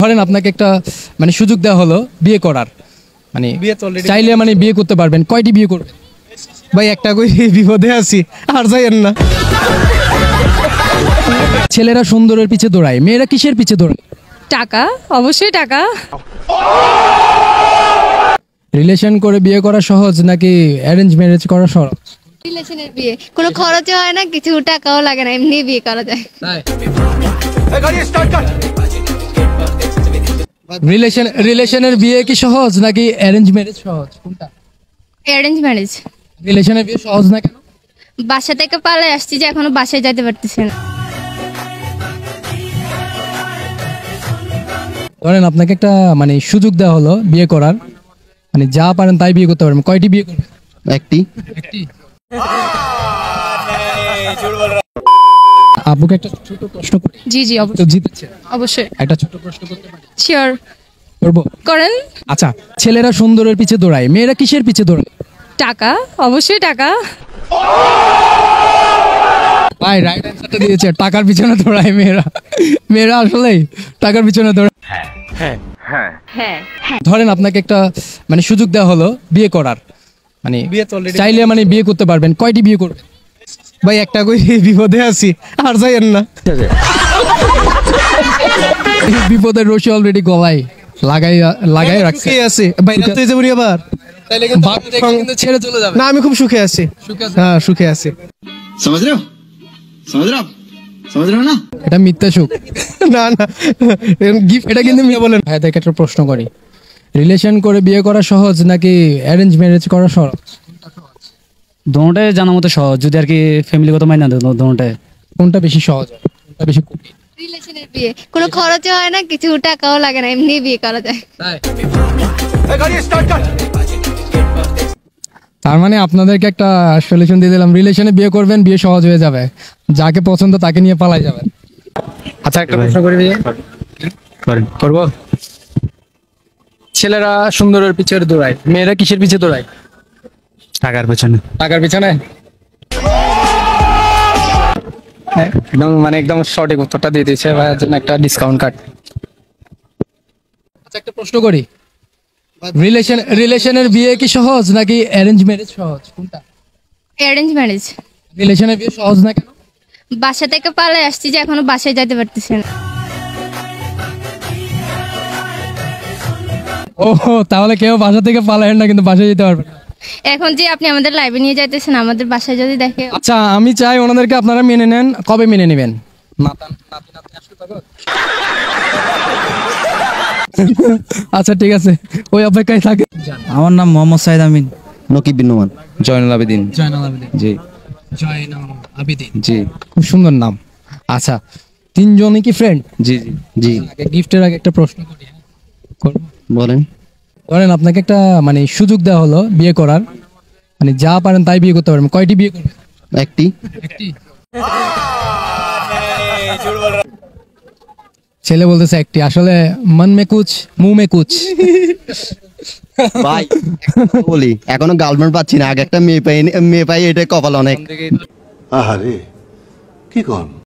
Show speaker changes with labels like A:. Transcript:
A: ধরেন আপনাকে একটা মানে সুযোগ দেওয়া হলো বিয়ে করার, মানে চাইলে মানে বিয়ে করতে পারবেন, কয়টি বিয়ে করবেন?
B: ভাই একটা কই বিপদে আছি, আর যাইয়েন না।
A: ছেলেরা সুন্দরের পিছে দৌড়ায়, মেয়েরা কিসের পিছে দৌড়ায়?
C: টাকা, অবশ্যই টাকা।
A: রিলেশন করে বিয়ে করা সহজ নাকি অ্যারেঞ্জ ম্যারেজ করা সহজ?
D: রিলেশনের বিয়ে কোনো খরচও হয় না, কিছু টাকাও লাগে না, এমনি বিয়ে করা যায়।
A: রিলেশনের বিয়ে কি সহজ নাকি অ্যারেঞ্জ ম্যারেজ সহজ, কোনটা?
D: Arrange marriage.
A: রিলেশনের বিয়ে সহজ না কেন?
D: বাসা থেকে পালিয়ে আসছি যে এখনো বাসায় যাইতে পারতেছি না।
A: ধরেন আপনাকে একটা মানে সুযোগ দেওয়া হলো বিয়ে করার, মানে যা পারেন তাই বিয়ে করতে পারবেন, কয়টি বিয়ে করবেন?
B: একটি।
A: আপুকে একটা ছোট প্রশ্ন করি।
C: জি জি,
A: তো জিতেছে,
C: অবশ্যই।
A: একটা ছোট প্রশ্ন করতে পারি?
C: শিওর,
A: করবো।
C: করেন।
A: আচ্ছা, ছেলেরা সুন্দরের পিছে দৌড়ায়, মেয়েরা কিসের পিছে দৌড়ায়?
C: টাকা, অবশ্যই টাকা।
A: ভাই রাইট অ্যান্সারটা দিয়েছে, টাকার পিছনে দৌড়ায় মেয়েরা। মেয়েরা আসলেই টাকার পিছনে দৌড়ায়। ধরেন আপনাকে একটা মানে সুযোগ দেওয়া হলো বিয়ে করার, মানে চাইলে মানে বিয়ে করতে পারবেন, কয়টি বিয়ে করবেন?
B: ভাই একটা কই বিপদে আছি, আর যাইয়েন না।
A: বিপদের রশি অলরেডি গলায় লাগাই রাখছে।
B: সুখে আছে ভাই, রাতে যাবো নি আবার।
A: কিন্তু ছেড়ে চলে যাবে
B: না, আমি খুব সুখে আছি। হ্যাঁ, সুখে আছি।
E: समझ रहे हो समझ रहे हो आप समझ रहे हो ना।
A: এটা মিথ্যা সুখ।
B: না না, গিফট
A: এটা কিন্তু মিয়া বলেন। ভাই দেখে একটা প্রশ্ন করি, রিলেশন করে বিয়ে করা সহজ নাকি অ্যারেঞ্জ ম্যারেজ করা সহজ?
F: দোনোটাই জানা মতো সহজ, যদি আর কি ফ্যামিলিগত মাইনা দেয় দোনোটাই।
A: কোনটা বেশি সহজ, কোনটা বেশি কঠিন?
D: রিলেশনের বিয়ে কোনো খরচও হয় না, কিছু টাকাও লাগে না, এমনি বিয়ে করা যায়।
A: তার মানে আপনাদেরকে একটা সলিউশন দিয়ে দিলাম, রিলেশনে বিয়ে করবেন, বিয়ে সহজ হয়ে যাবে, যাকে পছন্দ তাকে নিয়ে পালাই যাবেন। আচ্ছা, একটা প্রশ্ন করি ভাইয়া, করবো? ছেলেরা সুন্দরের পিছে দৌড়ায়, মেয়েরা কিসের পিছে দৌড়ায়?
F: টাকার পেছনে।
A: টাকার পিছনে? একদম মানে একদম সঠিক উত্তরটা দিয়ে দিয়েছে ভাইয়ার জন্য একটা ডিসকাউন্ট কার্ড। আচ্ছা, একটা প্রশ্ন করি, রিলেশনের বিয়ে কি সহজ নাকি অ্যারেঞ্জ ম্যারেজ সহজ, কোনটা?
D: Arrange marriage.
A: রিলেশনের বিয়ে সহজ না কেন?
D: বাসা থেকে পালিয়ে আসছি যে এখনো বাসায় যাইতে পারতেছি না।
A: ও, তাহলে কেউ বাসা থেকে পালায়েন না, কিন্তু বাসায় যেতে পারবে না।
D: এখন যে আপনি আমাদের লাইভে নিয়ে যাইতেছেন, আমাদের বাসায় যদি দেখে।
A: আচ্ছা, আমি চাই ওনাদেরকে আপনারা মেনে নেন, কবে মেনে নেবেন? আচ্ছা ঠিক আছে, ওই অপেক্ষায় থাকে।
F: আমার নাম মোহাম্মদ সাইদ আমিন।
B: নকিব বিন নোমান।
F: জয়নুল আবেদিন। জি জি।
A: খুব সুন্দর নাম। আচ্ছা, তিনজনই কি ফ্রেন্ড?
F: জি জি।
A: গিফটের আগে একটা প্রশ্ন করি, হ্যাঁ? করবো?
B: বলেন।
A: ধরেন আপনাকে একটা মানে সুযোগ দেওয়া হলো বিয়ে করার, মানে যা পারেন তাই বিয়ে করতে পারবেন, কয়টি বিয়ে করবেন?
B: একটি।
A: ছেলে বলতেছে একটি, আসলে মন মে কুছ মুহ মে কুছ।
B: ভাই বলি, এখনো গার্লফ্রেন্ড পাচ্ছি না, আগে একটা মেয়ে পাই, এটা কপাল অনেক।
G: আহারে কি কন।